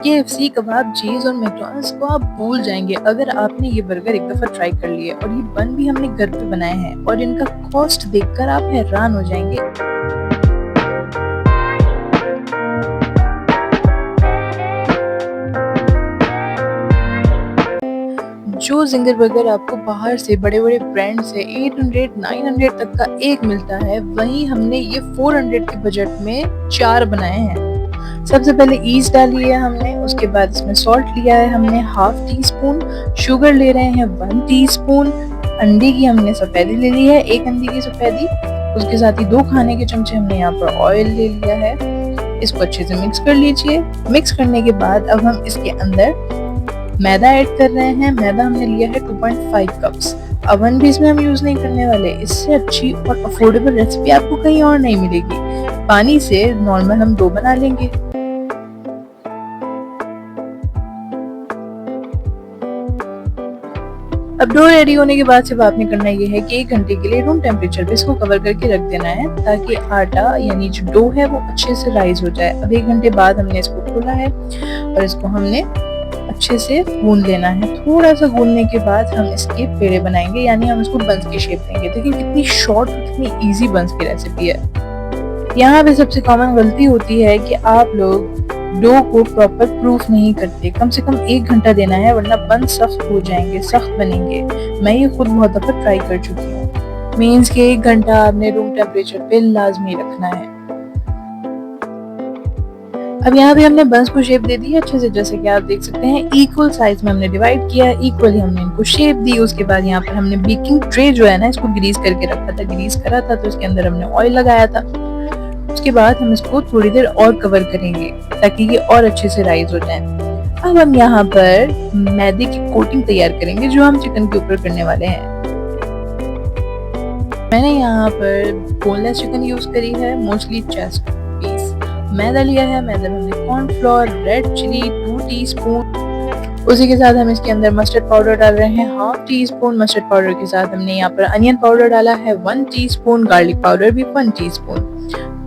KFC, कबाब, चीज़ और McDonald's को आप भूल जाएँगे अगर आपने ये बर्गर एक दफ़ा ट्राई कर लिए और ये बन भी हमने घर पे बनाए हैं और इनका कॉस्ट देखकर आप हैरान हो जाएँगे। जो ज़िंगर बर्गर आपको बाहर से बड़े-बड़े ब्रांड से 800, 900 तक का एक मिलता है, वहीं हमने ये 400 के बजट में 4 बनाए हैं। सबसे पहले ईस्ट डाली है हमने, उसके बाद इसमें सॉल्ट लिया है हमने हाफ टी स्पून, शुगर ले रहे हैं 1 टीस्पून, अंडे की हमने सफेदी ले ली है 1 अंडे की सफेदी, उसके साथ ही 2 खाने के चमचे हमने यहाँ पर ऑयल ले लिया है। इसको अच्छे से मिक्स कर लीजिए। मिक्स करने के बाद अब हम इसके अंदर मैदा ऐड कर रहे हैं। मैदा हमने लिया है 2.5 कप्स। ओवन भी इसमें हम यूज नहीं करने वाले। इससे अच्छी और अफोर्डेबल रेसिपी आपको कहीं और नहीं मिलेगी। पानी से नॉर्मल हम डो बना लेंगे। अब डो रेडी होने के बाद सिर्फ आपने करना ये है कि 1 घंटे के लिए रूम टेम्परेचर पे इसको कवर करके रख देना है ताकि आटा यानी जो डो है वो अच्छे से राइज हो जाए। अब 1 घंटे बाद हमने इसको खोला है और इसको हमने अच्छे से गूंद लेना है। थोड़ा सा गूंदने के बाद हम इसके पेड़े बनाएंगे यानी हम इसको बंस की शेप देंगे। देखिए कितनी शॉर्ट और कितनी इजी बंस की रेसिपी है। यहाँ पे सबसे कॉमन गलती होती है कि आप लोग डो को प्रॉपर प्रूफ नहीं करते। कम से कम 1 घंटा देना है वरना बन सख्त हो जाएंगे, सख्त बनेंगे। मैं ये खुद बहुत दफा ट्राई कर चुकी हूँ। मीन्स के 1 घंटा आपने रूम टेम्परेचर पे लाजमी रखना है। अब यहाँ पे हमने बंस को शेप दे दी है अच्छे से, जैसे कि आप देख सकते हैं इक्वल साइज में हमने डिवाइड किया है, इक्वली हमने इनको शेप दी। उसके बाद यहाँ पर हमने बेकिंग ट्रे जो है ना इसको ग्रीस करके रखा था, ग्रीस करा था तो इसके अंदर हमने ऑयल लगाया था। उसके बाद हम इसको थोड़ी देर और कवर करेंगे ताकि ये और अच्छे से राइज हो जाए। अब हम यहाँ पर मैदे की कोटिंग तैयार करेंगे जो हम चिकन के ऊपर करने वाले हैं। मैंने यहाँ पर बोनलेस चिकन यूज करी है, मोस्टली चेस्ट पीस। मैदा लिया है, मैदे में हमने कॉर्नफ्लोर, रेड चिली 2 टीस्पून, उसी के साथ हम इसके अंदर मस्टर्ड पाउडर डाल रहे हैं हाफ टीस्पून। मस्टर्ड पाउडर के साथ हमने यहाँ पर अनियन पाउडर डाला है 1 टीस्पून, गार्लिक पाउडर भी 1 टीस्पून,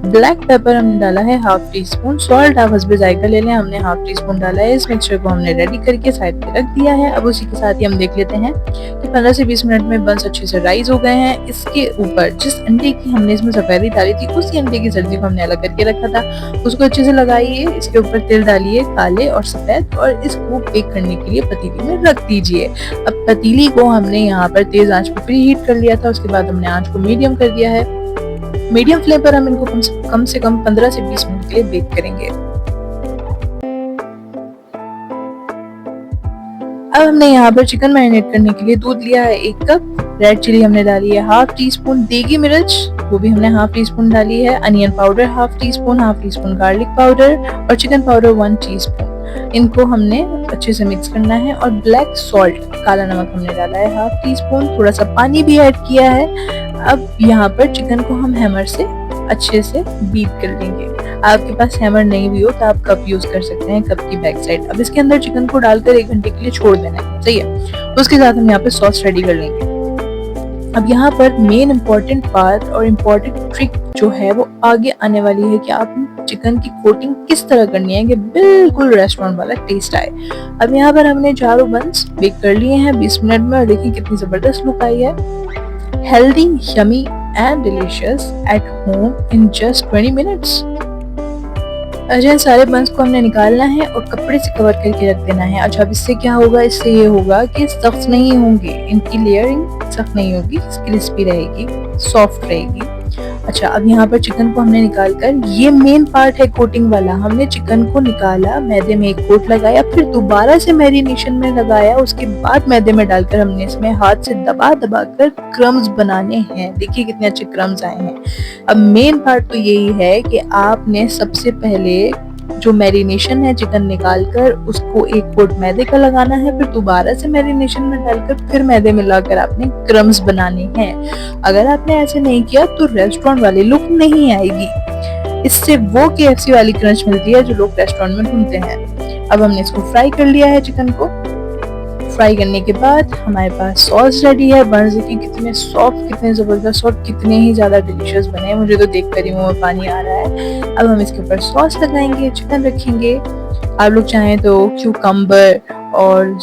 ब्लैक पेपर हमने डाला है हाफ टीस्पून, सॉल्ट आप हस्बे जायका ले लें, हमने हाफ टीस्पून डाला है। इस मिक्सचर को हमने रेडी करके साइड पे रख दिया है। अब उसी के साथ ही हम देख लेते हैं कि 15 से 20 मिनट में बंस अच्छे से राइज हो गए हैं। इसके ऊपर जिस अंडे की हमने इसमें सफेदी डाली थी उसी अंडे की सब्जी को हमने अलग करके रखा था, उसको अच्छे से लगाइए। इसके ऊपर तिल डालिए काले और सफेद और इसको बेक करने के लिए पतीली में रख दीजिए। अब पतीली को हमने यहाँ पर तेज आंच पर प्री हीट कर लिया था, उसके बाद हमने आंच को मीडियम कर दिया है। मीडियम फ्लेम पर हम इनको कम से कम 15 से 20 मिनट के लिए बेक करेंगे। अब हमने यहाँ पर चिकन मैरिनेट करने के लिए दूध लिया है 1 कप, रेड चिली हमने डाली है हाफ टीस्पून, देगी मिर्च वो भी हमने हाफ टीस्पून डाली है, onion powder half teaspoon garlic powder और चिकन पाउडर 1 टीस्पून। इनको हमने अच्छे से मिक्स करना है और ब्लैक सॉल्ट काला नमक हमने डाला है हाफ टीस्पून, थोड़ा सा पानी भी ऐड किया है। अब यहाँ पर चिकन को हम हैमर से अच्छे से बीट कर लेंगे। आपके पास हैमर नहीं भी हो तो आप कप यूज कर सकते हैं, कप की बैक साइड। अब इसके अंदर चिकन को डालकर 1 घंटे के लिए छोड़ देना है, सही है। उसके साथ हम यहाँ पे सॉस रेडी कर लेंगे। अब यहाँ पर मेन इम्पोर्टेंट पार्ट और इम्पोर्टेंट ट्रिक जो है वो आगे आने वाली है कि आप चिकन की कोटिंग किस तरह करनी है कि बिल्कुल रेस्टोरेंट वाला टेस्ट आए। अब यहाँ पर हमने चारों बंस बेक कर लिए हैं 20 मिनट में और देखिए कितनी जबरदस्त लुक आई है। Healthy, yummy and delicious at home in just 20 minutes. अच्छा, सारे बंस को हमने निकालना है और कपड़े से कवर करके रख देना है। अच्छा, अब इससे क्या होगा, इससे ये होगा कि सख्त नहीं होंगे, इनकी लेयरिंग सख्त नहीं होगी, क्रिस्पी रहेगी, सॉफ्ट रहेगी। अच्छा, अब यहाँ पर चिकन को हमने निकाल कर, ये मेन पार्ट है कोटिंग वाला, हमने चिकन को निकाला, मैदे में एक कोट लगाया, फिर दोबारा से मैरिनेशन में लगाया, उसके बाद मैदे में डालकर हमने इसमें हाथ से दबा दबा कर क्रम्स बनाने हैं। देखिए कितने अच्छे क्रम्स आए हैं। अब मेन पार्ट तो यही है कि आपने सबसे पहले जो मैरिनेशन है चिकन निकालकर उसको एक कोट मैदे का लगाना है, फिर दोबारा से मैरिनेशन में डालकर फिर मैदे मिलाकर आपने क्रम्स बनाने हैं। अगर आपने ऐसे नहीं किया तो रेस्टोरेंट वाली लुक नहीं आएगी। इससे वो केएफसी वाली क्रंच मिलती है जो लोग रेस्टोरेंट में ढूंढते हैं। अब हमने इसको फ्राई कर लिया है चिकन को। फ्राई करने के बाद हमारे पास सॉस रेडी है। बंस देखिए कितने सॉफ्ट, कितने जबरदस्त और कितने ही ज्यादा डिलीशियस बने हैं। मुझे तो देख कर ही मुंह में पानी आ रहा है। अब हम इसके ऊपर सॉस लगाएंगे, चिकन रखेंगे, आप लोग चाहें तो क्यूकम्बर और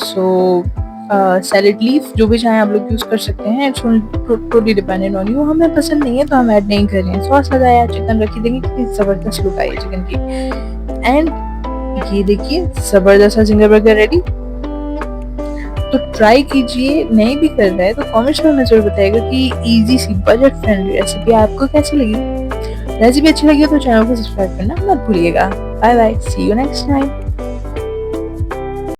सैलेड लीफ जो भी चाहें आप लोग यूज़ कर सकते हैं। It's totally dependent on you. हमें पसंद नहीं है तो हम ऐड नहीं कर रहे हैं। सॉस लगाया, चिकन रखी, देंगे कितनी ज़बरदस्त लुक आई है चिकन की। एंड ये देखिए ज़बरदस्त सा जिंगर बर्गर रेडी। तो ट्राई कीजिए, नहीं भी कर रहा है तो कमेंट्स में हमें ज़रूर बताइएगा कि इजी सी बजट फ्रेंडली रेसिपी आपको कैसी लगी। रेसिपी अच्छी लगी हो तो चैनल को सब्सक्राइब करना मत भूलिएगा। Bye bye, see you next time.